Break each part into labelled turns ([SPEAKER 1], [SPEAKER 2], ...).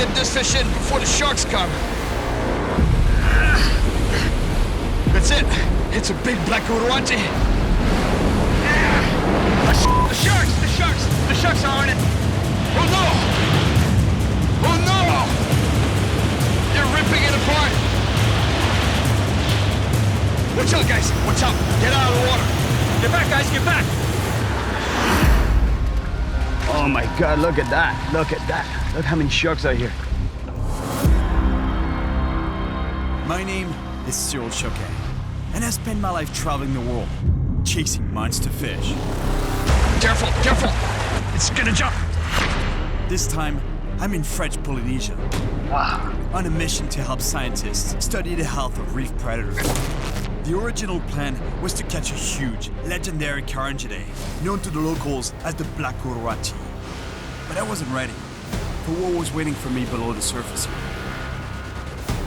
[SPEAKER 1] get this fish in before the sharks come. That's it. It's a big black urati. The sharks! The sharks! The sharks are on it! Oh no! Oh no! They're ripping it apart! Watch out, guys! Watch out! Get out of the water! Get back, guys! Get back!
[SPEAKER 2] Oh my God, look at that. Look at that. Look how many sharks are here.
[SPEAKER 3] My name is Cyril Choquet, and I spend my life traveling the world, chasing monster fish.
[SPEAKER 1] Careful! Careful! It's gonna jump!
[SPEAKER 3] This time, I'm in French Polynesia.
[SPEAKER 1] Wow.
[SPEAKER 3] On a mission to help scientists study the health of reef predators. The original plan was to catch a huge, legendary carangidae, known to the locals as the black urati. But I wasn't ready, for what was waiting for me below the surface here.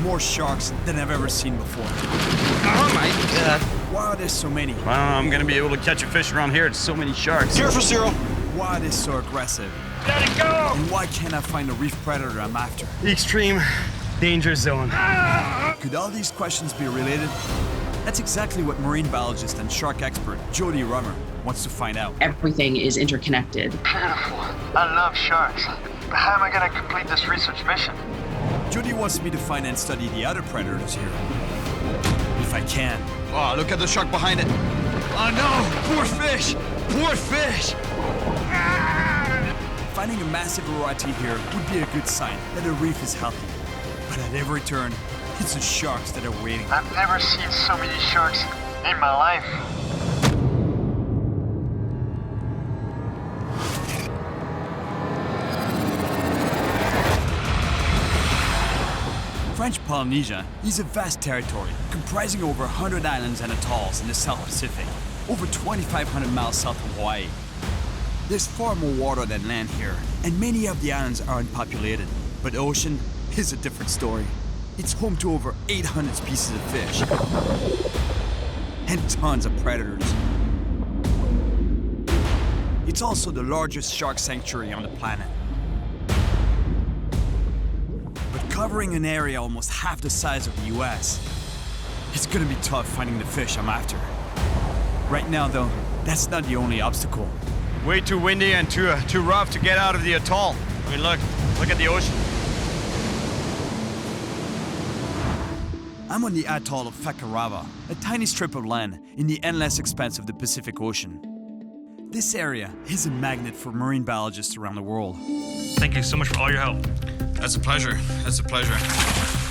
[SPEAKER 3] More sharks than I've ever seen before.
[SPEAKER 2] Oh my God.
[SPEAKER 3] Why are there so many?
[SPEAKER 2] Well, I'm gonna be able to catch a fish around here. It's so many sharks.
[SPEAKER 1] Careful, Cyril!
[SPEAKER 3] Why are they so aggressive?
[SPEAKER 1] Let it go!
[SPEAKER 3] And why can't I find the reef predator I'm after?
[SPEAKER 2] The extreme danger zone.
[SPEAKER 3] Could all these questions be related? That's exactly what marine biologist and shark expert Jody Rummer wants to find out.
[SPEAKER 4] Everything is interconnected.
[SPEAKER 5] Beautiful. I love sharks. But how am I going to complete this research mission?
[SPEAKER 3] Jody wants me to find and study the other predators here. If I can.
[SPEAKER 1] Oh, look at the shark behind it. Oh no! Poor fish! Poor fish!
[SPEAKER 3] Finding a massive urati here would be a good sign that the reef is healthy. But at every turn, it's the sharks that are waiting.
[SPEAKER 5] I've never seen so many sharks in my life.
[SPEAKER 3] French Polynesia is a vast territory comprising over 100 islands and atolls in the South Pacific, over 2,500 miles south of Hawaii. There's far more water than land here, and many of the islands are unpopulated. But the ocean is a different story. It's home to over 800 species of fish and tons of predators. It's also the largest shark sanctuary on the planet. But covering an area almost half the size of the US, it's gonna be tough finding the fish I'm after. Right now, though, that's not the only obstacle.
[SPEAKER 2] Way too windy and too rough to get out of the atoll. I mean, look at the ocean.
[SPEAKER 3] I'm on the atoll of Fakarava, a tiny strip of land in the endless expanse of the Pacific Ocean. This area is a magnet for marine biologists around the world.
[SPEAKER 6] Thank you so much for all your help.
[SPEAKER 1] That's a pleasure. That's a pleasure.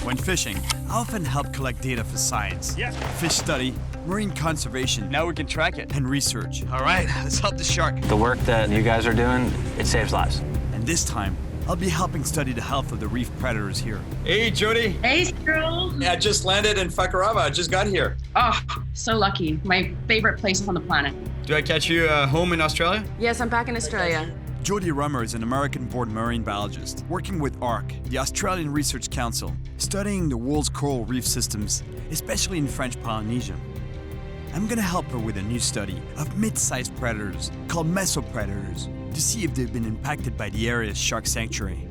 [SPEAKER 3] When fishing, I often help collect data for science, fish study, marine conservation,
[SPEAKER 2] Now we can track it.
[SPEAKER 3] and research.
[SPEAKER 1] All right, let's help the shark.
[SPEAKER 7] The work that you guys are doing, it saves lives.
[SPEAKER 3] And this time, I'll be helping study the health of the reef predators here.
[SPEAKER 1] Hey, Jody.
[SPEAKER 4] Hey, Cyril.
[SPEAKER 1] I just landed in Fakarava. I just got here.
[SPEAKER 4] Oh, so lucky. My favorite place on the planet.
[SPEAKER 1] Do I catch you home in Australia?
[SPEAKER 8] Yes, I'm back in Australia.
[SPEAKER 3] Jody Rummer is an American-born marine biologist working with ARC, the Australian Research Council, studying the world's coral reef systems, especially in French Polynesia. I'm gonna help her with a new study of mid-sized predators called mesopredators to see if they've been impacted by the area's shark sanctuary.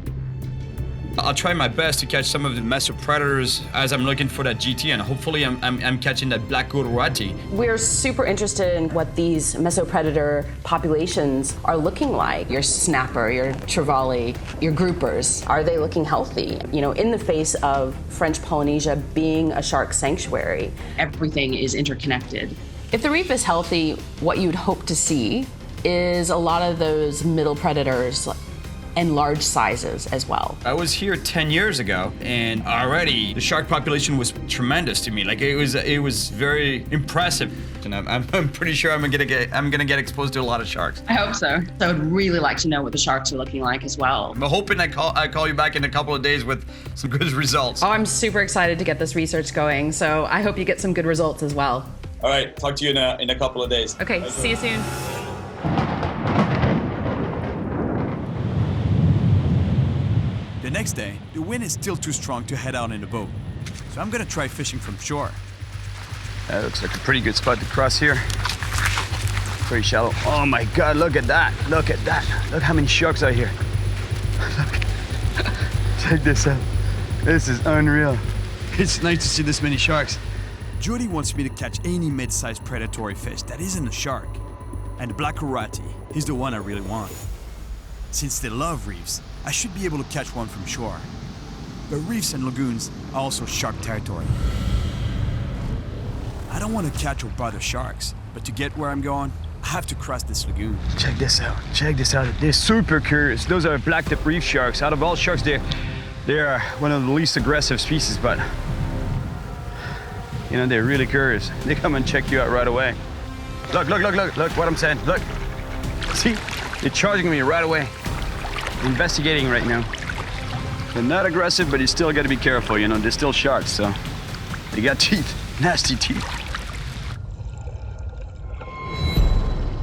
[SPEAKER 1] I'll try my best to catch some of the mesopredators as I'm looking for that GT, and hopefully I'm catching that black urati.
[SPEAKER 8] We're super interested in what these mesopredator populations are looking like. Your snapper, your trevally, your groupers, are they looking healthy? You know, in the face of French Polynesia being a shark sanctuary.
[SPEAKER 4] Everything is interconnected.
[SPEAKER 8] If the reef is healthy, what you'd hope to see is a lot of those middle predators and large sizes as well.
[SPEAKER 1] I was here 10 years ago, and already the shark population was tremendous to me. Like it was very impressive, and I'm pretty sure I'm gonna get exposed to a lot of sharks.
[SPEAKER 4] I hope so. So I would really like to know what the sharks are looking like as well.
[SPEAKER 1] I'm hoping I call you back in a couple of days with some good results.
[SPEAKER 8] Oh, I'm super excited to get this research going, so I hope you get some good results as well.
[SPEAKER 9] All right, talk to you in a couple of days.
[SPEAKER 8] Okay, see you soon.
[SPEAKER 3] The next day, the wind is still too strong to head out in the boat, so I'm gonna try fishing from shore.
[SPEAKER 2] That looks like a pretty good spot to cross here. Pretty shallow. Oh my God, look at that. Look at that. Look how many sharks are here. Look. Check this out. This is unreal.
[SPEAKER 3] It's nice to see this many sharks. Jody wants me to catch any mid-sized predatory fish that isn't a shark. And the black urati is the one I really want. Since they love reefs, I should be able to catch one from shore. But reefs and lagoons are also shark territory. I don't want to catch or bother sharks, but to get where I'm going, I have to cross this lagoon.
[SPEAKER 2] Check this out. Check this out. They're super curious. Those are black-tip reef sharks. Out of all sharks, they are one of the least aggressive species, but you know, they're really curious. They come and check you out right away. Look what I'm saying. Look. See? They're charging me right away. Investigating right now. They're not aggressive, but you still got to be careful, you know. They're still sharks, so they got teeth. Nasty teeth.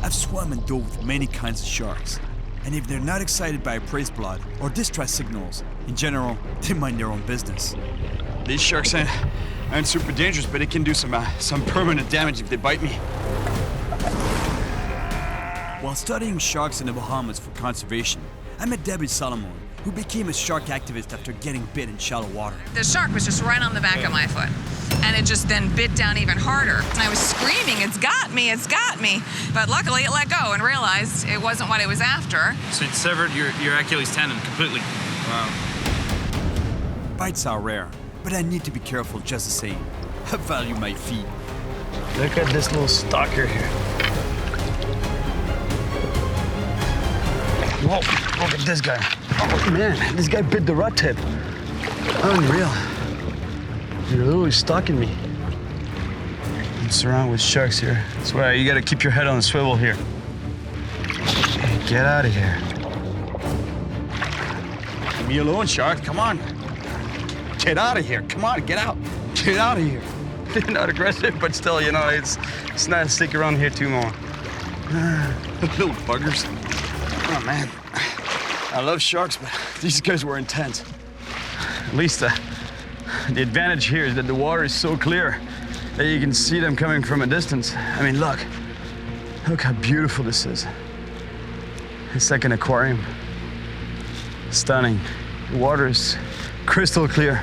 [SPEAKER 3] I've swum and dove with many kinds of sharks, and if they're not excited by appraised blood or distress signals, in general, they mind their own business. These sharks aren't super dangerous, but it can do some permanent damage if they bite me. While studying sharks in the Bahamas for conservation, I met Debbie Solomon, who became a shark activist after getting bit in shallow water.
[SPEAKER 10] The shark was just right on the back of my foot. And it just then bit down even harder. And I was screaming, it's got me, it's got me. But luckily it let go and realized it wasn't what it was after.
[SPEAKER 6] So it severed your Achilles tendon completely. Wow.
[SPEAKER 3] Bites are rare, but I need to be careful just the same. I value my feet.
[SPEAKER 2] Look at this little stalker here. Whoa, look at this guy. Oh man, this guy bit the rod tip. Unreal. They're literally stalking me. I'm surrounded with sharks here. That's why you gotta keep your head on a swivel here. Hey, get out of here.
[SPEAKER 3] Leave me alone, shark. Come on. Get out of here. Come on, get out. Get out of here.
[SPEAKER 2] They're not aggressive, but still, you know, it's nice to stick around here too long.
[SPEAKER 3] Little buggers. Oh man, I love sharks, but these guys were intense.
[SPEAKER 2] At least the advantage here is that the water is so clear that you can see them coming from a distance. I mean, look how beautiful this is. It's like an aquarium. Stunning. The water is crystal clear.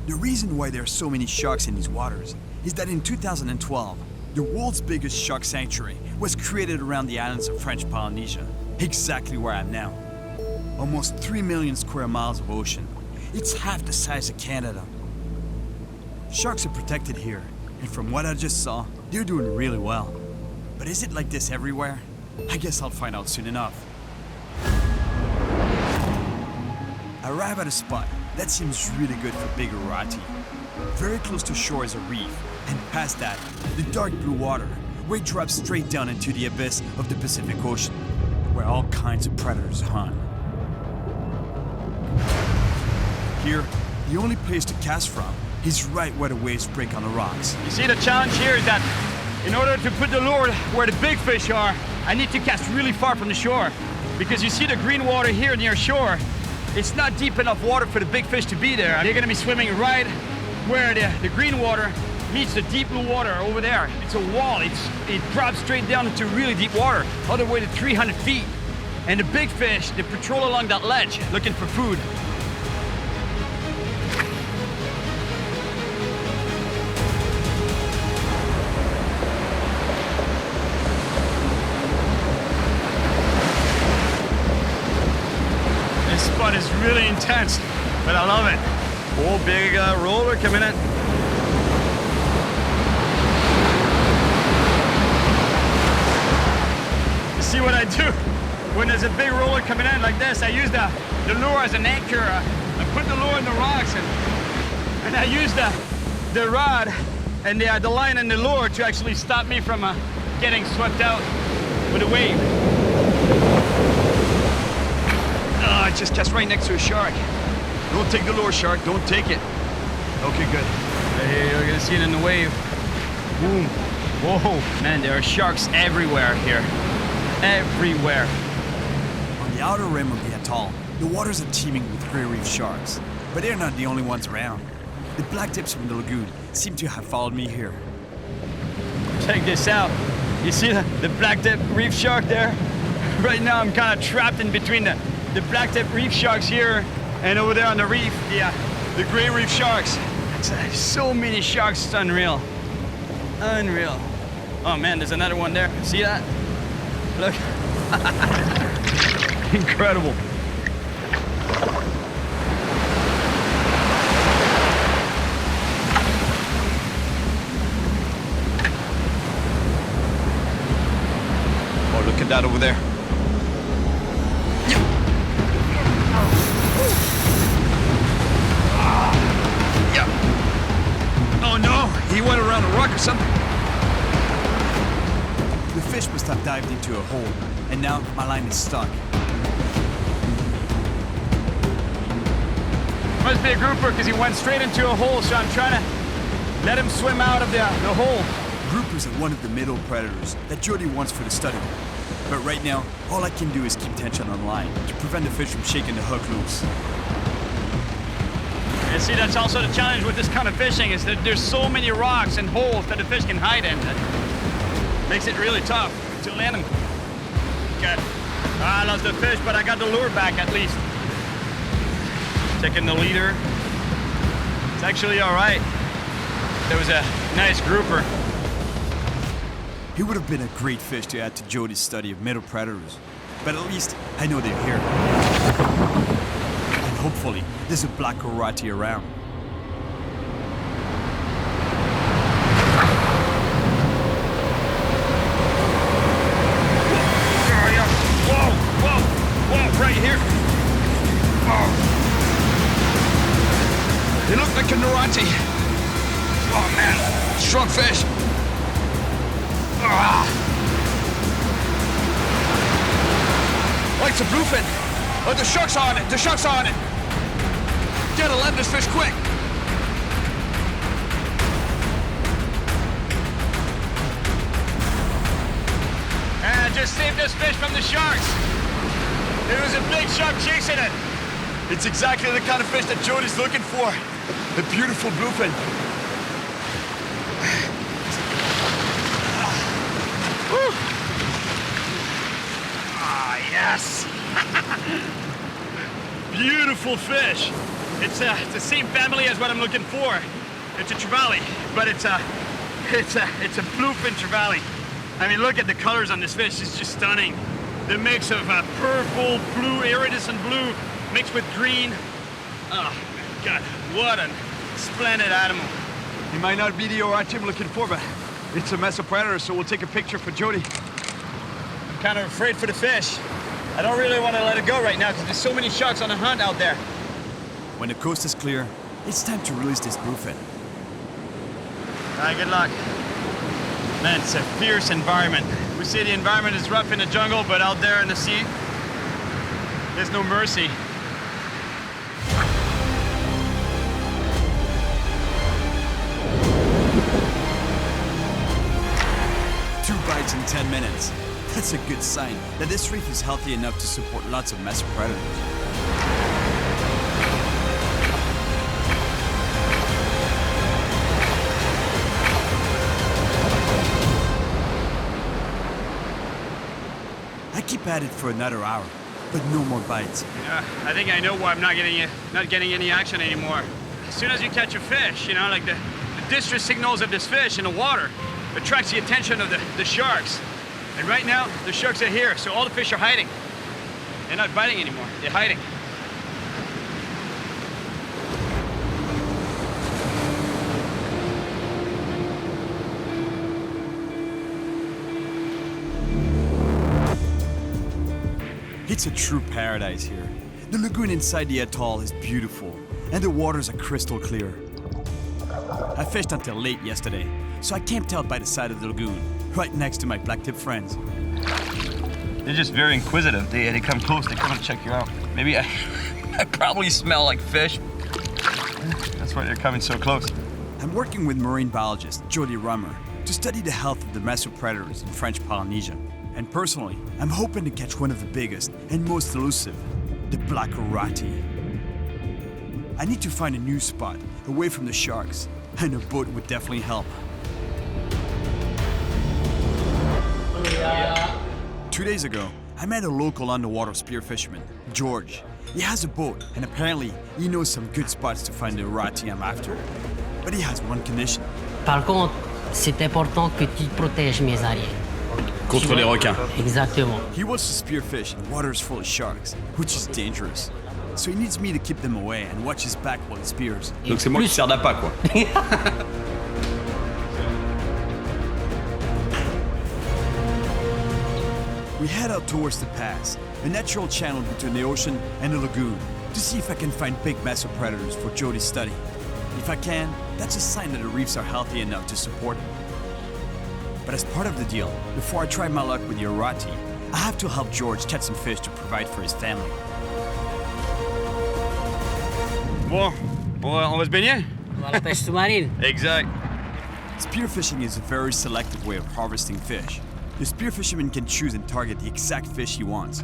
[SPEAKER 3] The reason why there are so many sharks in these waters is that in 2012, the world's biggest shark sanctuary was created around the islands of French Polynesia, exactly where I'm now. Almost 3 million square miles of ocean. It's half the size of Canada. Sharks are protected here, and from what I just saw, they're doing really well. But is it like this everywhere? I guess I'll find out soon enough. I arrive at a spot that seems really good for big urati. Very close to shore is a reef, and past that, the dark blue water, where it drops straight down into the abyss of the Pacific Ocean, where all kinds of predators hunt. Here, the only place to cast from is right where the waves break on the rocks.
[SPEAKER 2] You see, the challenge here is that in order to put the lure where the big fish are, I need to cast really far from the shore. Because you see the green water here near shore, it's not deep enough water for the big fish to be there. They're gonna be swimming right where the green water meets the deep blue water over there. It's a wall, it drops straight down into really deep water, all the way to 300 feet. And the big fish, they patrol along that ledge looking for food. This spot is really intense, but I love it. Oh, big roller coming in. You see what I do? When there's a big roller coming in like this, I use the lure as an anchor. I put the lure in the rocks and I use the rod and the line and the lure to actually stop me from getting swept out with a wave. Oh, I just cast right next to a shark. Don't take the lure, shark. Don't take it. Okay, good. Right here, you're gonna see it in the wave. Boom. Whoa. Man, there are sharks everywhere here. Everywhere.
[SPEAKER 3] On the outer rim of the atoll, the waters are teeming with gray reef sharks. But they're not the only ones around. The black tips from the lagoon seem to have followed me here.
[SPEAKER 2] Check this out. You see the black-tip reef shark there? Right now I'm kind of trapped in between the black-tip reef sharks here and over there on the reef, the gray reef sharks. It's so many sharks, it's unreal. Unreal. Oh man, there's another one there. See that? Look. Incredible. Oh, look at that over there. Oh no, he went around a rock or something.
[SPEAKER 3] The fish must have dived into a hole, and now my line is stuck.
[SPEAKER 2] Must be a grouper because he went straight into a hole, so I'm trying to let him swim out of the hole.
[SPEAKER 3] Groupers are one of the middle predators that Jody wants for the study. But right now, all I can do is keep tension on line to prevent the fish from shaking the hook loose.
[SPEAKER 2] You see, that's also the challenge with this kind of fishing, is that there's so many rocks and holes that the fish can hide in. That makes it really tough to land them. Okay. I lost the fish, but I got the lure back at least. Taking the leader. It's actually all right. There was a nice grouper.
[SPEAKER 3] He would have been a great fish to add to Jody's study of middle predators. But at least I know they're here. And hopefully there's a black urati around.
[SPEAKER 2] Whoa, right here. Oh. They look like a urati. Oh man, strong fish. Like the bluefin. Oh, the shark's on it. The shark's on it. Gotta let this fish quick. And I just saved this fish from the sharks. There was a big shark chasing it. It's exactly the kind of fish that Jody's looking for. The beautiful bluefin. Yes! Beautiful fish. It's the same family as what I'm looking for. It's a trevally, but it's a bluefin trevally. I mean, look at the colors on this fish. It's just stunning. The mix of purple, blue, iridescent blue, mixed with green. Oh, God, what a splendid animal. It might not be the urati I'm looking for, but it's a mesopredator, so we'll take a picture for Jody. I'm kind of afraid for the fish. I don't really want to let it go right now because there's so many sharks on the hunt out there.
[SPEAKER 3] When the coast is clear, it's time to release this bluefin.
[SPEAKER 2] All right, good luck. Man, it's a fierce environment. We say the environment is rough in the jungle, but out there in the sea, there's no mercy.
[SPEAKER 3] Two bites in 10 minutes. That's a good sign that this reef is healthy enough to support lots of mesopredators. I keep at it for another hour, but no more bites.
[SPEAKER 2] I think I know why I'm not getting any action anymore. As soon as you catch a fish, you know, like the distress signals of this fish in the water attracts the attention of the sharks. And right now, the sharks are here, so all the fish are hiding. They're not biting anymore, they're hiding.
[SPEAKER 3] It's a true paradise here. The lagoon inside the atoll is beautiful, and the waters are crystal clear. I fished until late yesterday, so I camped out by the side of the lagoon, right next to my blacktip friends.
[SPEAKER 1] They're just very inquisitive. They come close, they come and check you out. Maybe I probably smell like fish. That's why they're coming so close.
[SPEAKER 3] I'm working with marine biologist Jody Rummer to study the health of the mesopredators in French Polynesia. And personally, I'm hoping to catch one of the biggest and most elusive, the black urati. I need to find a new spot away from the sharks, and a boat would definitely help. 2 days ago, I met a local underwater spear fisherman, George. He has a boat, and apparently, he knows some good spots to find the urati I'm after. But he has one condition.
[SPEAKER 11] Par contre, c'est important que tu protèges mes arrières.
[SPEAKER 6] Contre les requins.
[SPEAKER 11] Exactement.
[SPEAKER 3] He wants to spearfish in waters full of sharks, which is dangerous. So he needs me to keep them away and watch his back while he spears.
[SPEAKER 6] Donc c'est moi qui sers d'appât, quoi.
[SPEAKER 3] We head out towards the pass, a natural channel between the ocean and the lagoon, to see if I can find big mesopredators for Jody's study. If I can, that's a sign that the reefs are healthy enough to support it. But as part of the deal, before I try my luck with the urati, I have to help George catch some fish to provide for his family.
[SPEAKER 2] Bon, on va se baigner?
[SPEAKER 11] On va à la pêche sous-marine.
[SPEAKER 2] Exact.
[SPEAKER 3] Spearfishing is a very selective way of harvesting fish. The spearfisherman can choose and target the exact fish he wants.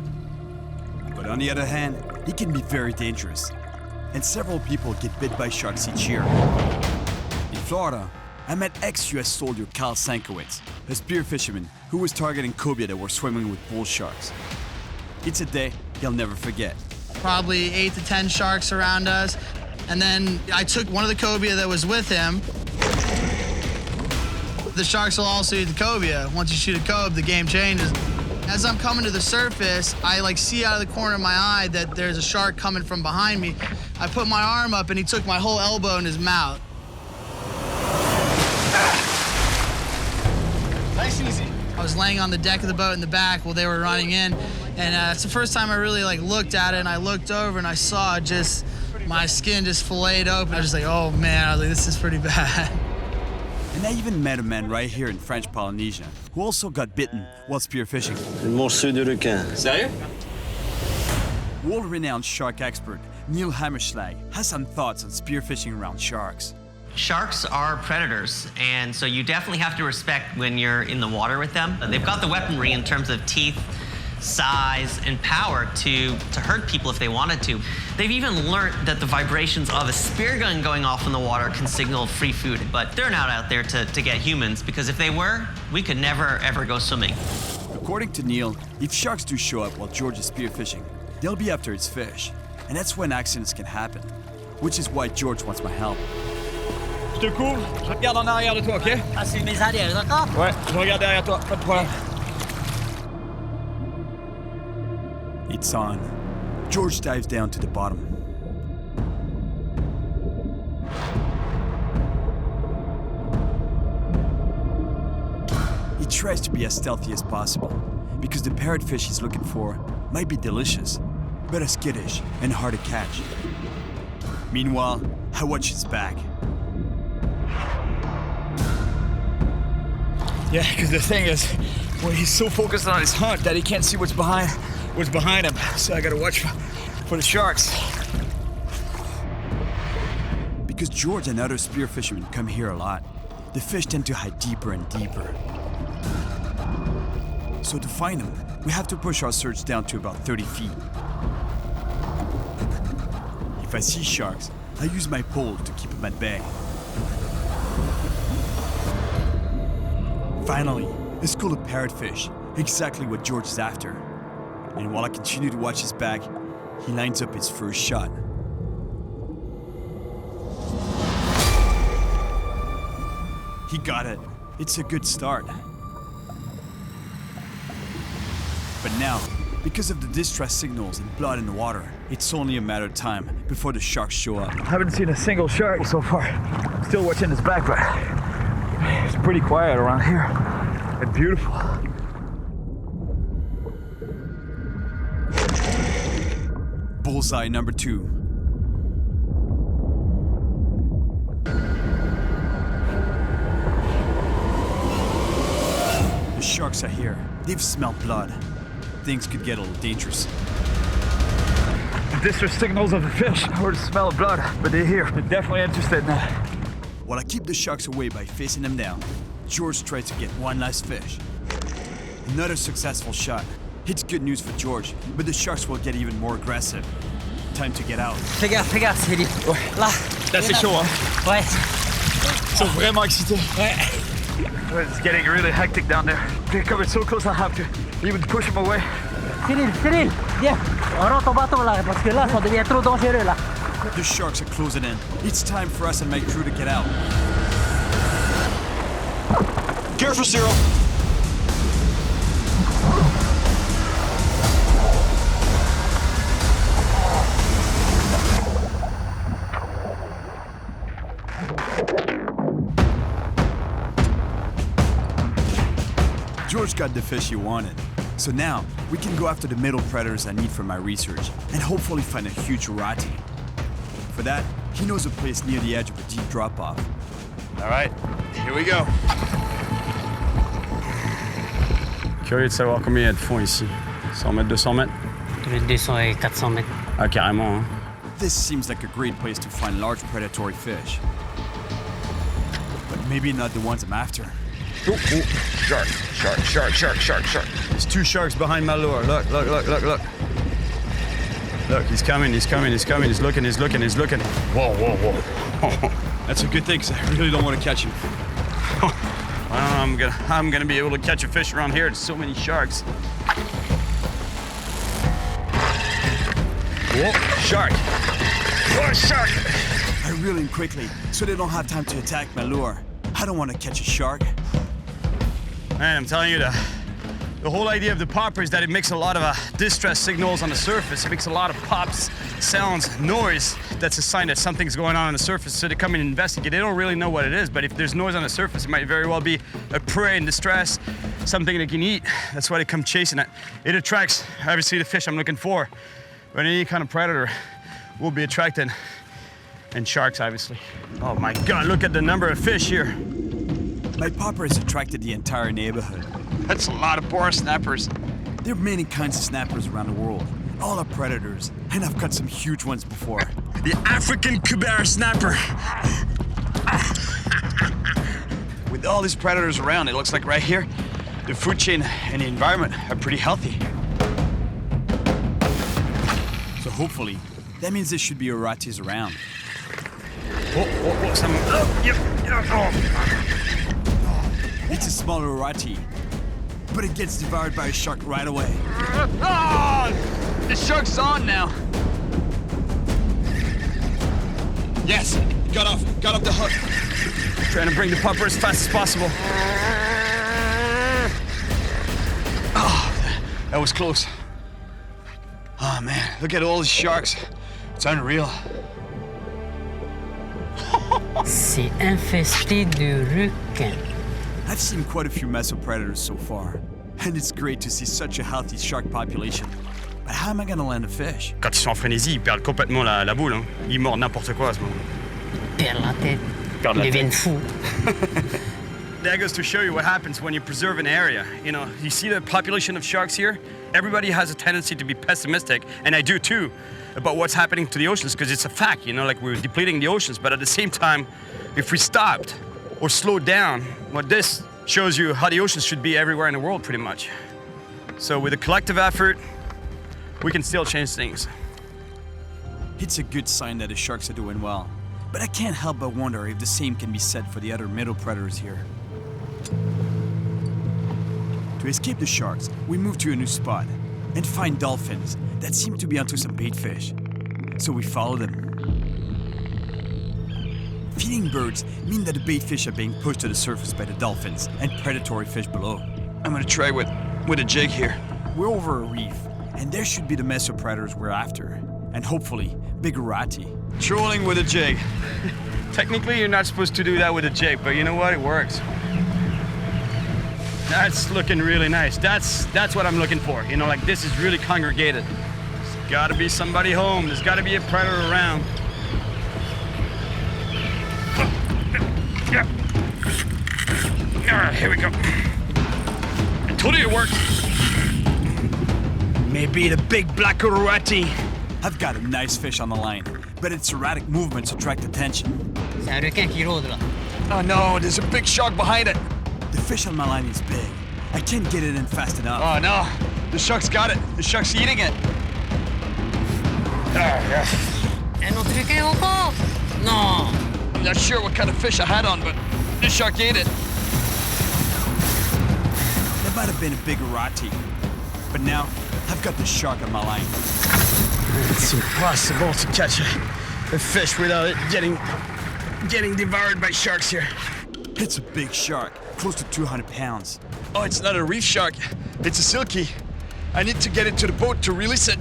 [SPEAKER 3] But on the other hand, he can be very dangerous. And several people get bit by sharks each year. In Florida, I met ex-US soldier Kyle Sankowitz, a spearfisherman who was targeting cobia that were swimming with bull sharks. It's a day he'll never forget.
[SPEAKER 12] Probably 8 to 10 sharks around us. And then I took one of the cobia that was with him. The sharks will also eat the cobia. Once you shoot a cob, the game changes. As I'm coming to the surface, I see out of the corner of my eye that there's a shark coming from behind me. I put my arm up and he took my whole elbow in his mouth.
[SPEAKER 2] Nice and easy.
[SPEAKER 12] I was laying on the deck of the boat in the back while they were running in, and it's the first time I really looked at it, and I looked over and I saw just my skin just filleted open. I was just like, oh man, I was like, this is pretty bad.
[SPEAKER 3] And I even met a man right here in French Polynesia who also got bitten while spearfishing.
[SPEAKER 7] Le morceau de requin.
[SPEAKER 2] Sérieux?
[SPEAKER 3] World-renowned shark expert Neil Hammerschlag has some thoughts on spearfishing around sharks.
[SPEAKER 13] Sharks are predators, and so you definitely have to respect when you're in the water with them. They've got the weaponry in terms of teeth, size, and power to hurt people if they wanted to. They've even learned that the vibrations of a spear gun going off in the water can signal free food, but they're not out there to get humans, because if they were, we could never, ever go swimming.
[SPEAKER 3] According to Neil, if sharks do show up while George is spearfishing, they'll be after his fish. And that's when accidents can happen, which is why George wants my help.
[SPEAKER 2] Je te couvre, je regarde en arrière de toi, ok?
[SPEAKER 11] Ah, c'est mes arrières, d'accord?
[SPEAKER 2] Ouais, je regarde derrière toi, pas de problème.
[SPEAKER 3] It's on. George dives down to the bottom. He tries to be as stealthy as possible, because the parrotfish he's looking for might be delicious, but as skittish and hard to catch. Meanwhile, I watch his back.
[SPEAKER 2] Yeah, because the thing is, well, he's so focused on his hunt that he can't see what's behind him. So I gotta watch for the sharks.
[SPEAKER 3] Because George and other spearfishermen come here a lot, the fish tend to hide deeper and deeper. So to find them, we have to push our search down to about 30 feet. If I see sharks, I use my pole to keep them at bay. Finally, a school of parrotfish, exactly what George is after. And while I continue to watch his back, he lines up his first shot. He got it. It's a good start. But now, because of the distress signals and blood in the water, it's only a matter of time before the sharks show up.
[SPEAKER 2] I haven't seen a single shark so far. Still watching his back, but it's pretty quiet around here. And beautiful.
[SPEAKER 3] Bullseye number 2. The sharks are here. They've smelled blood. Things could get a little dangerous.
[SPEAKER 2] The distress signals of the fish or the smell of blood, but they're here. They're definitely interested in that.
[SPEAKER 3] While I keep the sharks away by facing them down, George tries to get one last fish. Another successful shot. It's good news for George, but the sharks will get even more aggressive. Time to get out.
[SPEAKER 11] Fais gaffe, c'est dur. Là.
[SPEAKER 2] Là, c'est chaud, hein?
[SPEAKER 11] Ouais.
[SPEAKER 2] Ils sont vraiment excités. Ouais. It's getting really hectic down there. They're coming so close, I have to You would push him away.
[SPEAKER 11] Cyril, viens. On rentre au bateau là, parce que là, ça devient trop dangereux là.
[SPEAKER 3] The sharks are closing in. It's time for us and my crew to get out.
[SPEAKER 5] Careful, Cyril.
[SPEAKER 3] George got the fish he wanted. So now, we can go after the middle predators I need for my research and hopefully find a huge urati. For that, he knows a place near the edge of a deep drop-off.
[SPEAKER 2] All right, here we go.
[SPEAKER 6] Curieux de savoir combien il y a de fond ici. 100 mètres, 200 mètres?
[SPEAKER 11] Entre 200 et 400 mètres.
[SPEAKER 6] Ah, carrément, hein?
[SPEAKER 3] This seems like a great place to find large predatory fish. But maybe not the ones I'm after.
[SPEAKER 2] Oh, shark. There's 2 sharks behind my lure. Look. Look, he's coming. He's looking. Whoa. That's a good thing, because I really don't want to catch him. I'm gonna be able to catch a fish around here. There's so many sharks. Whoa, shark.
[SPEAKER 3] I reel in quickly, so they don't have time to attack my lure. I don't want to catch a shark.
[SPEAKER 2] Man, I'm telling you, the whole idea of the popper is that it makes a lot of distress signals on the surface. It makes a lot of pops, sounds, noise. That's a sign that something's going on the surface. So they come in and investigate. They don't really know what it is, but if there's noise on the surface, it might very well be a prey in distress, something they can eat. That's why they come chasing it. It attracts, obviously, the fish I'm looking for. But any kind of predator will be attracted. And sharks, obviously. Oh my God, look at the number of fish here.
[SPEAKER 3] My popper has attracted the entire neighborhood.
[SPEAKER 2] That's a lot of boar snappers.
[SPEAKER 3] There are many kinds of snappers around the world. All are predators, and I've caught some huge ones before.
[SPEAKER 2] The African Kubera snapper. With all these predators around, it looks like right here, the food chain and the environment are pretty healthy.
[SPEAKER 3] So hopefully, that means there should be uratis around. It's a small urati, but it gets devoured by a shark right away.
[SPEAKER 2] Oh, the shark's on now.
[SPEAKER 5] Yes, got off the hook.
[SPEAKER 2] Trying to bring the popper as fast as possible. Oh, that was close. Oh man, look at all these sharks. It's unreal.
[SPEAKER 11] C'est infesté de requins.
[SPEAKER 3] I've seen quite a few mesopredators so far, and it's great to see such a healthy shark population. But how am I gonna land a fish?
[SPEAKER 2] Quand ils sont en frénésie, ils perdent complètement la boule. Hein. Ils mordent n'importe quoi à ce moment.
[SPEAKER 11] Perdent la tête. Ils deviennent fous.
[SPEAKER 2] That goes to show you what happens when you preserve an area. You know, you see the population of sharks here? Everybody has a tendency to be pessimistic, and I do too, about what's happening to the oceans, because it's a fact, you know, like we're depleting the oceans. But at the same time, if we stopped or slowed down, well, this shows you how the oceans should be everywhere in the world, pretty much. So with a collective effort, we can still change things.
[SPEAKER 3] It's a good sign that the sharks are doing well, but I can't help but wonder if the same can be said for the other middle predators here. To escape the sharks, we move to a new spot and find dolphins that seem to be onto some bait fish. So we follow them. Feeding birds mean that the bait fish are being pushed to the surface by the dolphins and predatory fish below.
[SPEAKER 2] I'm gonna try with a jig here.
[SPEAKER 3] We're over a reef, and there should be the mesopredators we're after, and hopefully, big urati.
[SPEAKER 2] Trolling with a jig. Technically, you're not supposed to do that with a jig, but you know what? It works. That's looking really nice. That's what I'm looking for. You know, like this is really congregated. There's gotta be somebody home. There's gotta be a predator around. All right, here we go. I told you it worked. Maybe the big black urati.
[SPEAKER 3] I've got a nice fish on the line, but its erratic movements attract attention.
[SPEAKER 11] C'est un requin qui rôde là.
[SPEAKER 2] Oh no, there's a big shark behind it.
[SPEAKER 3] The fish on my line is big. I can't get it in fast enough.
[SPEAKER 2] Oh no, the shark's got it. The shark's eating it.
[SPEAKER 11] Un autre requin encore? Non.
[SPEAKER 2] I'm not sure what kind of fish I had on, but the shark ate it.
[SPEAKER 3] That might have been a big urati. But now, I've got the shark on my line.
[SPEAKER 6] It's impossible to catch a fish without it getting devoured by sharks here.
[SPEAKER 3] It's a big shark, close to 200 pounds.
[SPEAKER 2] Oh, it's not a reef shark. It's a silky. I need to get it to the boat to release it.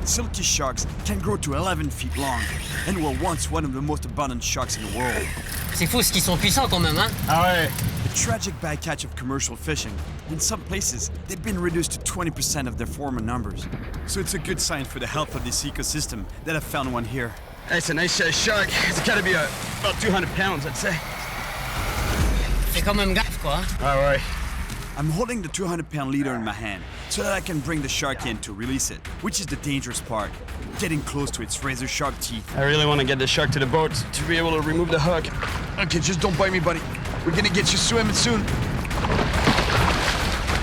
[SPEAKER 3] Silky sharks can grow to 11 feet long and were once one of the most abundant sharks in the world.
[SPEAKER 11] C'est fou ce qu'ils sont puissants quand même, hein?
[SPEAKER 3] Ah ouais. The tragic bycatch of commercial fishing. In some places, they've been reduced to 20% of their former numbers. So it's a good sign for the health of this ecosystem that I've found one here.
[SPEAKER 2] That's a nice shark. It's gotta be about 200 pounds, I'd say.
[SPEAKER 11] C'est quand même gaffe, quoi.
[SPEAKER 2] All right.
[SPEAKER 3] I'm holding the 200-pound leader in my hand so that I can bring the shark in to release it, which is the dangerous part, getting close to its razor-sharp teeth.
[SPEAKER 2] I really want to get the shark to the boat to be able to remove the hook. Okay, just don't bite me, buddy. We're gonna get you swimming soon.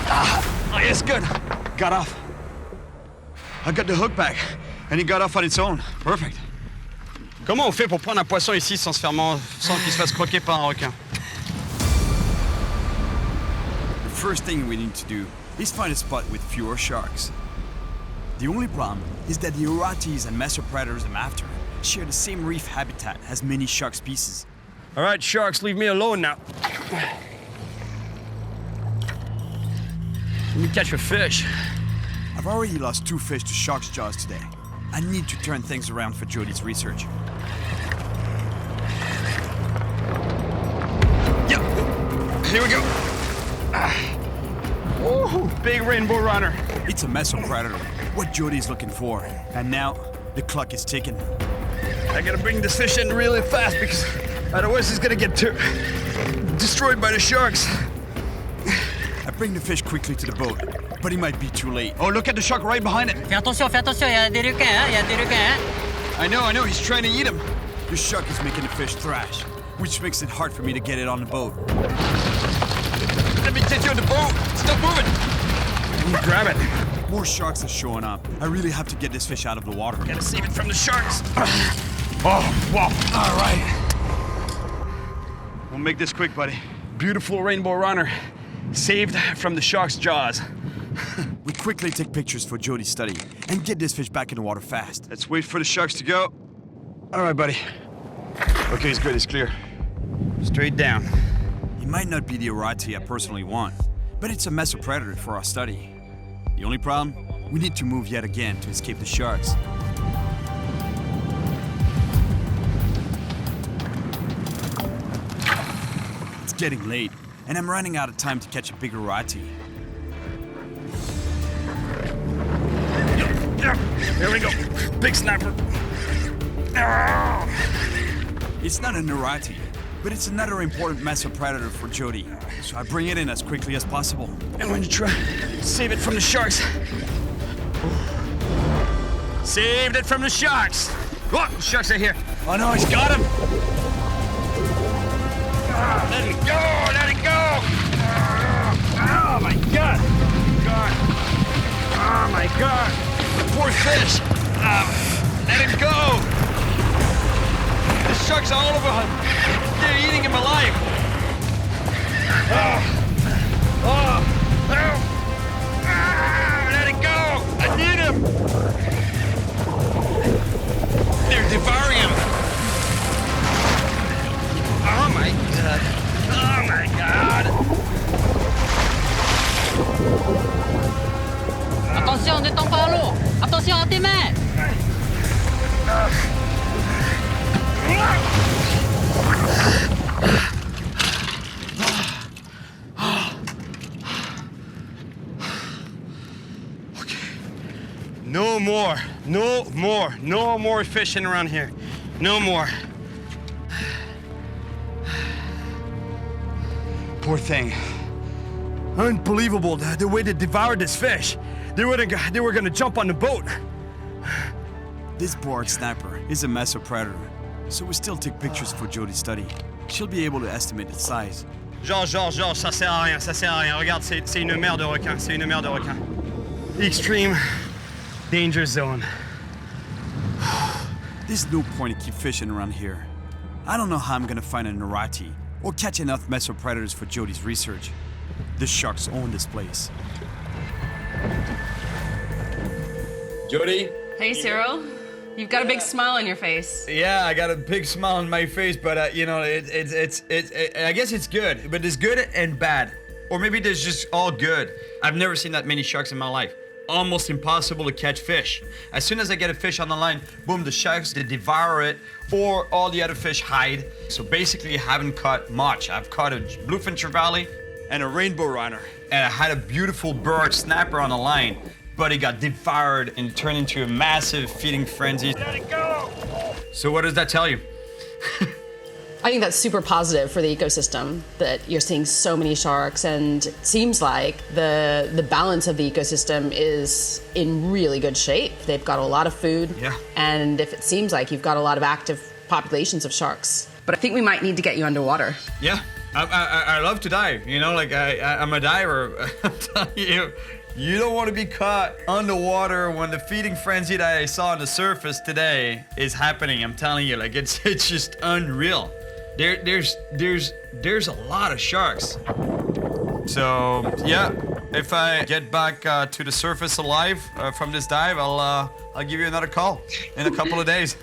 [SPEAKER 2] Oh, yes, good. Got off. I got the hook back, and he got off on its own. Perfect.
[SPEAKER 6] Comment on fait pour prendre un poisson ici sans qu'il se fasse croquer par un requin?
[SPEAKER 3] The first thing we need to do is find a spot with fewer sharks. The only problem is that the uratis and mesopredators I'm after share the same reef habitat as many shark species.
[SPEAKER 6] All right, sharks, leave me alone now. Let me catch a fish.
[SPEAKER 3] I've already lost 2 fish to shark's jaws today. I need to turn things around for Jody's research.
[SPEAKER 2] Yeah, here we go. Ooh, big rainbow runner.
[SPEAKER 3] It's a mesopredator, what Jody's looking for. And now, the clock is ticking.
[SPEAKER 2] I gotta bring this fish in really fast because otherwise he's gonna get destroyed by the sharks.
[SPEAKER 3] I bring the fish quickly to the boat, but he might be too late.
[SPEAKER 2] Oh, look at the shark right behind it.
[SPEAKER 11] Fais attention, il y a des requins, hein? Il y a des requins, hein?
[SPEAKER 2] I know, he's trying to eat him.
[SPEAKER 3] The shark is making the fish thrash, which makes it hard for me to get it on the boat.
[SPEAKER 2] Let me get you on the boat. Stop moving.
[SPEAKER 3] Grab it. More sharks are showing up. I really have to get this fish out of the water.
[SPEAKER 2] Gotta save it from the sharks. Oh, wow. All right. We'll make this quick, buddy. Beautiful rainbow runner. Saved from the shark's jaws.
[SPEAKER 3] We quickly take pictures for Jody's study and get this fish back in the water fast.
[SPEAKER 2] Let's wait for the sharks to go. All right, buddy. Okay, it's good. It's clear. Straight down.
[SPEAKER 3] It might not be the urati I personally want, but it's a mesopredator for our study. The only problem? We need to move yet again to escape the sharks. It's getting late, and I'm running out of time to catch a bigger urati.
[SPEAKER 2] There we go. Big snapper.
[SPEAKER 3] It's not an urati, but it's another important mesopredator for Jody, so I bring it in as quickly as possible.
[SPEAKER 2] I'm going to try save it from the sharks. Saved it from the sharks. Oh, the sharks are here. Oh no, he's got him. Let it go, let it go. Oh my God. Oh my God. Poor fish. Let him go. The sharks are all over him. They're eating him alive. Let it go. I need him. They're devouring him. Oh my God. Oh my God.
[SPEAKER 11] Attention, ne tombe pas à l'eau. Attention à tes mains.
[SPEAKER 6] No more fishing around here. No more.
[SPEAKER 2] Poor thing. Unbelievable, the way they devoured this fish. They were gonna jump on the boat.
[SPEAKER 3] This board snapper is a mesopredator, so we still take pictures for Jody's study. She'll be able to estimate its size.
[SPEAKER 6] Georges, ça sert à rien. Regarde, c'est une mer de requins. Extreme danger zone.
[SPEAKER 3] There's no point to keep fishing around here. I don't know how I'm gonna find an urati or catch enough mesopredators for Jody's research. The sharks own this place.
[SPEAKER 9] Jody?
[SPEAKER 8] Hey, Cyril. You've got a big smile on your face.
[SPEAKER 1] Yeah, I got a big smile on my face, but you know, I guess it's good, but there's good and bad, or maybe there's just all good. I've never seen that many sharks in my life. Almost impossible to catch fish. As soon as I get a fish on the line, boom, the sharks, they devour it, or all the other fish hide. So basically, I haven't caught much. I've caught a bluefin trevally and a rainbow runner, and I had a beautiful bird snapper on the line, but it got devoured and turned into a massive feeding frenzy. Let it go! So what does that tell you?
[SPEAKER 8] I think that's super positive for the ecosystem that you're seeing so many sharks, and it seems like the balance of the ecosystem is in really good shape. They've got a lot of food, and if it seems like you've got a lot of active populations of sharks. But I think we might need to get you underwater.
[SPEAKER 1] Yeah, I love to dive, you know, like I'm a diver. I'm telling you. You don't want to be caught underwater when the feeding frenzy that I saw on the surface today is happening. I'm telling you, like it's just unreal. There's a lot of sharks. So yeah, if I get back to the surface alive from this dive, I'll give you another call in a couple of days.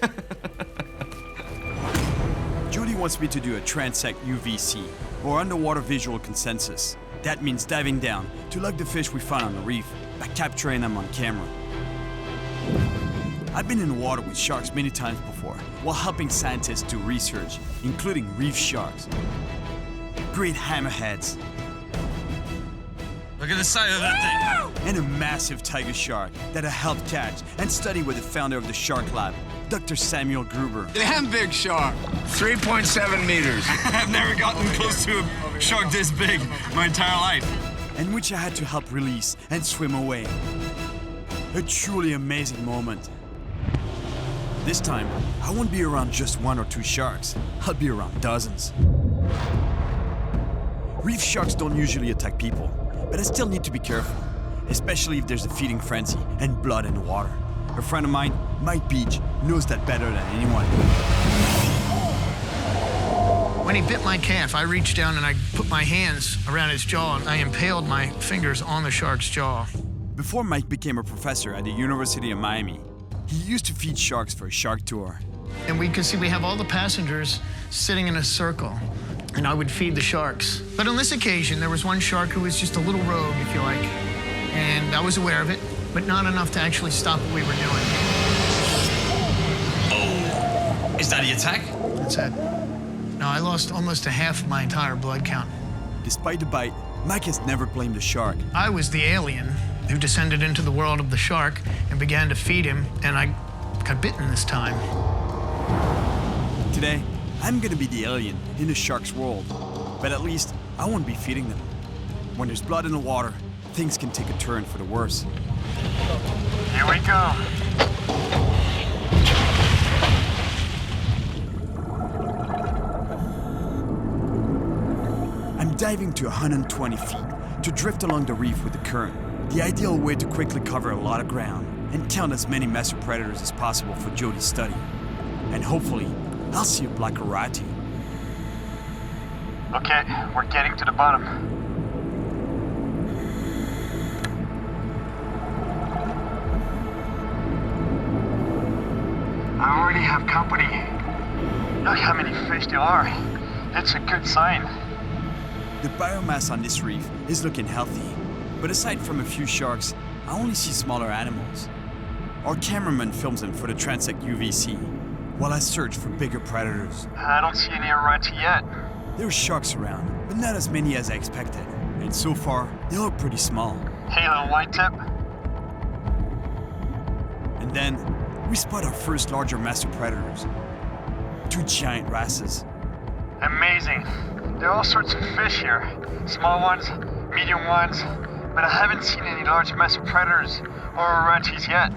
[SPEAKER 3] Jody wants me to do a transect UVC, or underwater visual consensus. That means diving down to lug the fish we found on the reef by capturing them on camera. I've been in the water with sharks many times before while helping scientists do research, including reef sharks, great hammerheads,
[SPEAKER 1] look at the size of that
[SPEAKER 3] thing, and a massive tiger shark that I helped catch and study with the founder of the Shark Lab, Dr. Samuel Gruber.
[SPEAKER 14] Damn big shark, 3.7 meters.
[SPEAKER 1] I've never gotten close to a shark this big my entire life.
[SPEAKER 3] And which I had to help release and swim away. A truly amazing moment. This time, I won't be around just one or two sharks. I'll be around dozens. Reef sharks don't usually attack people, but I still need to be careful, especially if there's a feeding frenzy and blood in the water. A friend of mine, Mike Beach, knows that better than anyone.
[SPEAKER 12] When he bit my calf, I reached down and I put my hands around his jaw and I impaled my fingers on the shark's jaw.
[SPEAKER 3] Before Mike became a professor at the University of Miami, he used to feed sharks for a shark tour.
[SPEAKER 12] And we could see we have all the passengers sitting in a circle, and I would feed the sharks. But on this occasion, there was one shark who was just a little rogue, if you like, and I was aware of it, but not enough to actually stop what we were doing.
[SPEAKER 1] Oh, is that the attack?
[SPEAKER 12] That's it. No, I lost almost a half of my entire blood count.
[SPEAKER 3] Despite the bite, Mike has never blamed the shark.
[SPEAKER 12] I was the alien who descended into the world of the shark and began to feed him, and I got bitten this time.
[SPEAKER 3] Today, I'm gonna be the alien in the shark's world, but at least I won't be feeding them. When there's blood in the water, things can take a turn for the worse.
[SPEAKER 5] Here we go.
[SPEAKER 3] I'm diving to 120 feet to drift along the reef with the current. The ideal way to quickly cover a lot of ground and count as many mesopredators as possible for Jody's study. And hopefully, I'll see a black urati.
[SPEAKER 5] Okay, we're getting to the bottom. I already have company. Look how many fish there are. It's a good sign.
[SPEAKER 3] The biomass on this reef is looking healthy, but aside from a few sharks, I only see smaller animals. Our cameraman films them for the Transect UVC, while I search for bigger predators.
[SPEAKER 5] I don't see any urati yet.
[SPEAKER 3] There are sharks around, but not as many as I expected. And so far, they look pretty small.
[SPEAKER 5] Hey, little white tip.
[SPEAKER 3] And then, we spot our first larger mesopredators. 2 giant wrasses.
[SPEAKER 5] Amazing. There are all sorts of fish here. Small ones, medium ones, but I haven't seen any large mesopredators or uratis yet.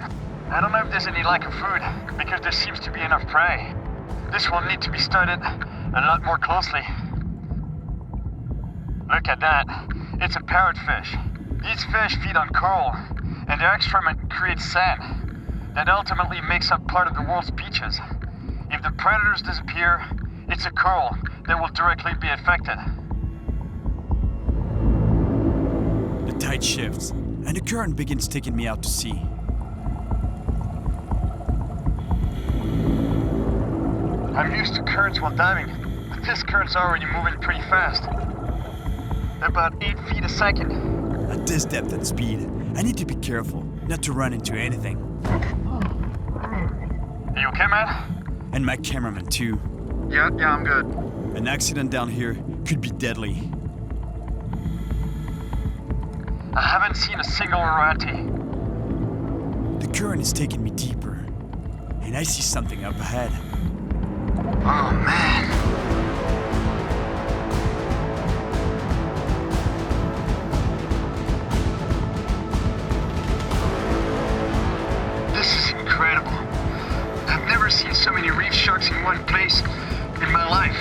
[SPEAKER 5] I don't know if there's any lack of food, because there seems to be enough prey. This will need to be studied a lot more closely. Look at that. It's a parrotfish. These fish feed on coral, and their excrement creates sand that ultimately makes up part of the world's beaches. If the predators disappear, it's a coral that will directly be affected.
[SPEAKER 3] The tide shifts, and the current begins taking me out to sea.
[SPEAKER 5] I'm used to currents while diving, but this current's already moving pretty fast. About 8 feet a second.
[SPEAKER 3] At this depth and speed, I need to be careful not to run into anything.
[SPEAKER 5] You okay, man?
[SPEAKER 3] And my cameraman too.
[SPEAKER 5] Yeah, I'm good.
[SPEAKER 3] An accident down here could be deadly.
[SPEAKER 5] I haven't seen a single urati.
[SPEAKER 3] The current is taking me deeper, and I see something up ahead.
[SPEAKER 5] Oh, man. This is incredible. I've never seen so many reef sharks in one place in my life.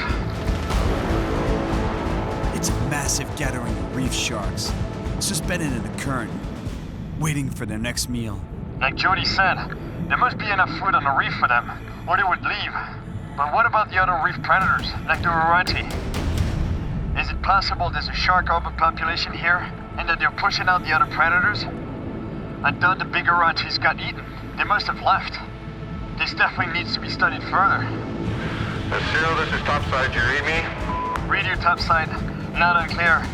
[SPEAKER 3] It's a massive gathering of reef sharks, suspended in the current, waiting for their next meal.
[SPEAKER 5] Like Jody said, there must be enough food on the reef for them, or they would leave. But what about the other reef predators, like the urati? Is it possible there's a shark overpopulation here, and that they're pushing out the other predators? I thought the big uratis got eaten. They must have left. This definitely needs to be studied further.
[SPEAKER 15] Cyril, this is topside. You read me?
[SPEAKER 5] Read your topside. Loud and clear.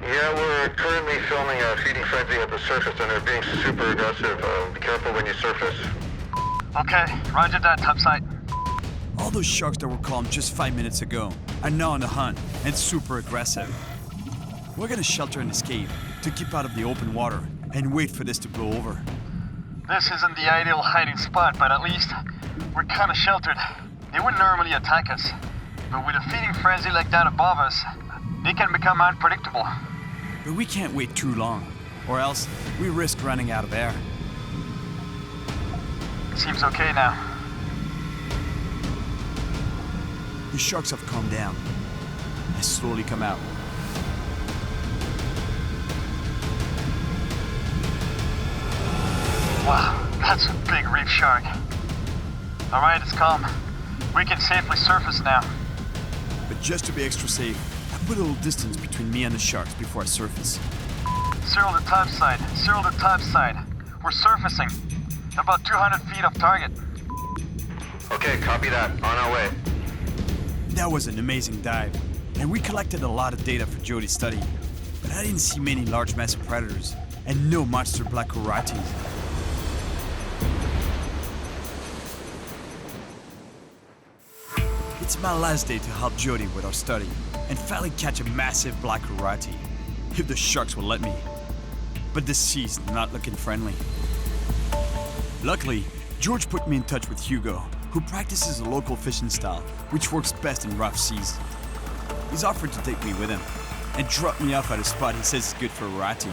[SPEAKER 15] Yeah, we're currently filming a feeding frenzy at the surface, and they're being super aggressive. Be careful when you surface.
[SPEAKER 5] Okay, roger that, topside.
[SPEAKER 3] All those sharks that were calm just 5 minutes ago are now on the hunt and super aggressive. We're gonna shelter in this cave to keep out of the open water and wait for this to blow over.
[SPEAKER 5] This isn't the ideal hiding spot, but at least we're kind of sheltered. They wouldn't normally attack us, but with a feeding frenzy like that above us, they can become unpredictable.
[SPEAKER 3] But we can't wait too long, or else we risk running out of air.
[SPEAKER 5] Seems okay now.
[SPEAKER 3] The sharks have calmed down. I slowly come out.
[SPEAKER 5] Wow, that's a big reef shark. All right, it's calm. We can safely surface now.
[SPEAKER 3] But just to be extra safe, I put a little distance between me and the sharks before I surface.
[SPEAKER 5] Cyril, the topside. Cyril, the topside. We're surfacing. About 200 feet off target.
[SPEAKER 15] Okay, copy that. On our way.
[SPEAKER 3] That was an amazing dive, and we collected a lot of data for Jody's study. But I didn't see many large massive predators, and no monster black uratis. It's my last day to help Jody with our study, and finally catch a massive black urati, if the sharks will let me. But the sea's not looking friendly. Luckily, George put me in touch with Hugo, who practices a local fishing style, which works best in rough seas. He's offered to take me with him, and drop me off at a spot he says is good for urati.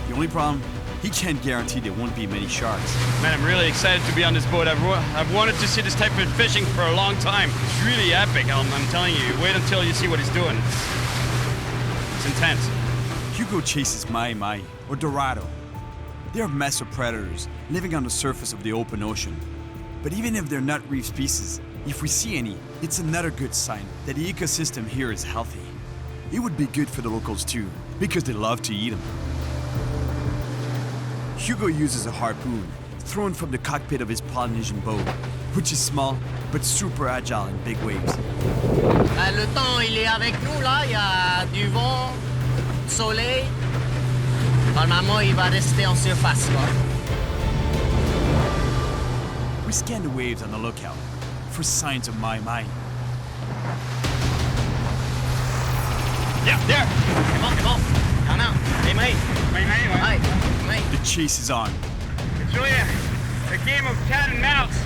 [SPEAKER 3] The only problem, he can't guarantee there won't be many sharks.
[SPEAKER 2] Man, I'm really excited to be on this boat. I've wanted to see this type of fishing for a long time. It's really epic, I'm telling you. Wait until you see what he's doing. It's intense.
[SPEAKER 3] Hugo chases mai, or dorado. They are massive predators, living on the surface of the open ocean. But even if they're not reef species, if we see any, it's another good sign that the ecosystem here is healthy. It would be good for the locals too, because they love to eat them. Hugo uses a harpoon, thrown from the cockpit of his Polynesian boat, which is small, but super agile in big waves.
[SPEAKER 11] Le temps, il est avec nous, là. Il y a du vent, du soleil. Normalement, il va rester en surface, là.
[SPEAKER 3] We scan the waves on the lookout for signs of mai.
[SPEAKER 2] Yeah, there!
[SPEAKER 11] Come on. Down now. Hey, mate.
[SPEAKER 2] Mate.
[SPEAKER 3] The chase is on.
[SPEAKER 2] It's really a game of cat and mouse.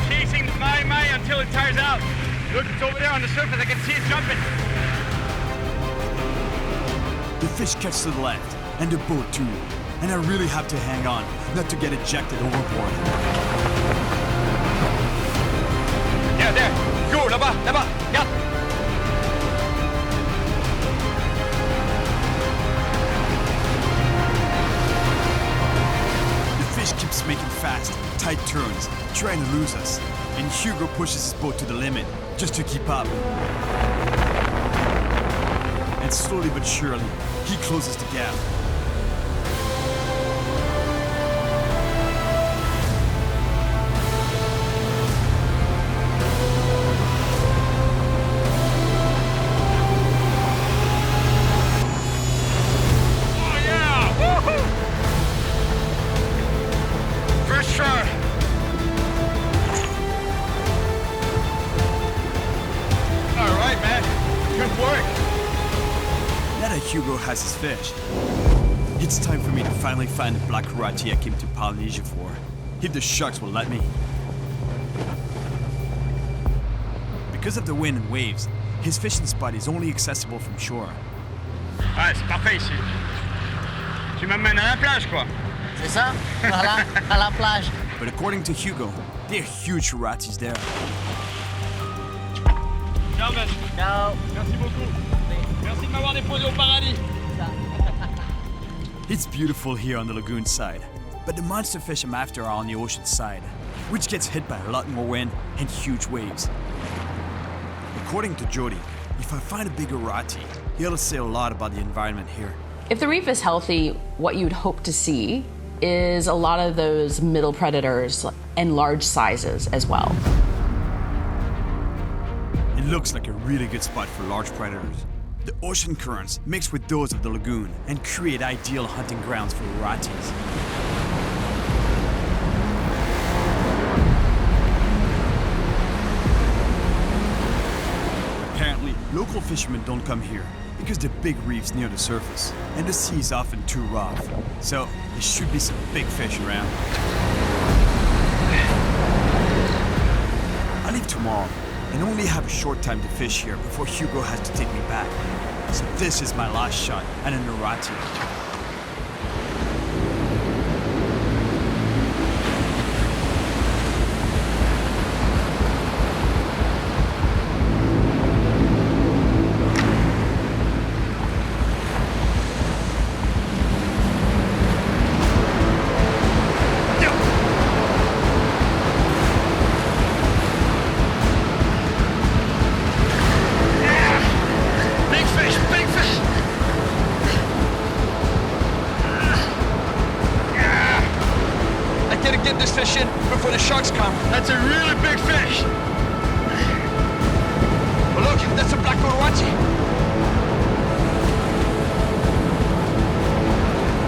[SPEAKER 2] Chasing the mai until it tires out. Look, it's over there on the surface. I can see it jumping.
[SPEAKER 3] The fish catch to the left, and the boat too. And I really have to hang on, not to get ejected overboard.
[SPEAKER 2] Yeah, there. Go, là-bas. Regarde.
[SPEAKER 3] Keeps making fast, tight turns, trying to lose us, and Hugo pushes his boat to the limit just to keep up. And slowly but surely, he closes the gap. Hugo has his fish. It's time for me to finally find the black urati I came to Polynesia for, if the sharks will let me. Because of the wind and waves, his fishing spot is only accessible from shore.
[SPEAKER 2] Ouais, c'est parfait ici. Tu m'amènes à la plage, quoi.
[SPEAKER 11] C'est ça? Voilà, à la plage.
[SPEAKER 3] But according to Hugo, there are huge uratis there.
[SPEAKER 2] Ciao, Ben.
[SPEAKER 11] Ciao.
[SPEAKER 2] Merci beaucoup. Merci de m'avoir déposé au paradis.
[SPEAKER 3] It's beautiful here on the lagoon side, but the monster fish I'm after are on the ocean side, which gets hit by a lot more wind and huge waves. According to Jody, if I find a big urati, he'll say a lot about the environment here.
[SPEAKER 8] If the reef is healthy, what you'd hope to see is a lot of those middle predators and large sizes as well.
[SPEAKER 3] It looks like a really good spot for large predators. The ocean currents mix with those of the lagoon and create ideal hunting grounds for uratis. Apparently, local fishermen don't come here because the big reef's near the surface and the sea is often too rough. So there should be some big fish around. I leave tomorrow and only have a short time to fish here before Hugo has to take me back. So this is my last shot at an urati.
[SPEAKER 2] Get this fish in before the sharks come. That's a really big fish. Oh, look, that's a black urati.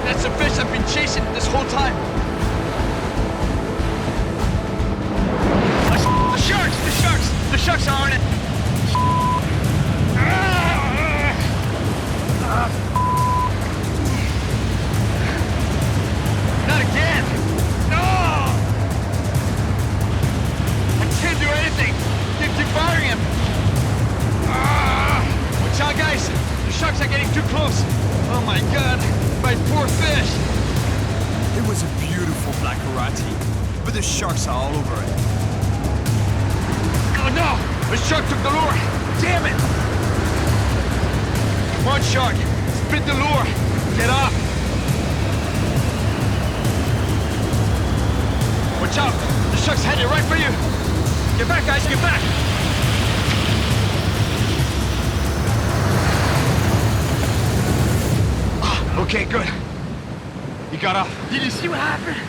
[SPEAKER 2] That's the fish I've been chasing this whole time. The sharks! The sharks! The sharks are on it. Not again! Keep firing him! Watch out, guys! The sharks are getting too close! Oh my god! My poor fish!
[SPEAKER 3] It was a beautiful black urati, but the sharks are all over it.
[SPEAKER 2] Oh no! The shark took the lure! Damn it! Come on, shark! Spit the lure! Get off! Watch out! The shark's headed right for you! Get back, guys, get back! Okay, good. He got off. Did you see what happened?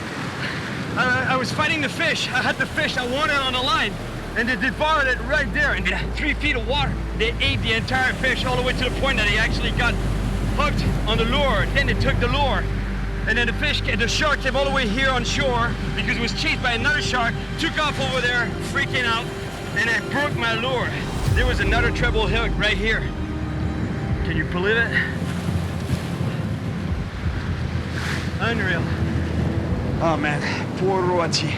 [SPEAKER 2] I was fighting the fish. I had the fish I wanted on the line, and they devoured it right there in 3 feet of water. They ate the entire fish all the way to the point that he actually got hooked on the lure. Then they took the lure. And then the shark came all the way here on shore because it was chased by another shark, took off over there, freaking out, and I broke my lure. There was another treble hook right here. Can you believe it? Unreal. Oh man, poor urati.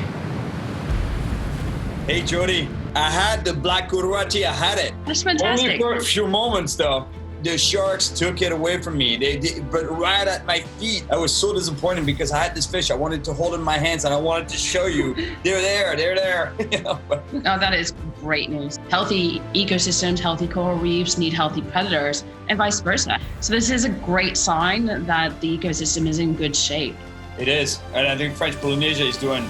[SPEAKER 9] Hey Jody, I had the black urati, I had it.
[SPEAKER 4] That's fantastic.
[SPEAKER 9] Only for a few moments though. The sharks took it away from me. They did, but right at my feet. I was so disappointed because I had this fish. I wanted to hold it in my hands and I wanted to show you. They're there. You know?
[SPEAKER 4] Oh, that is great news. Healthy ecosystems, healthy coral reefs need healthy predators and vice versa. So this is a great sign that the ecosystem is in good shape.
[SPEAKER 9] It is. And I think French Polynesia is doing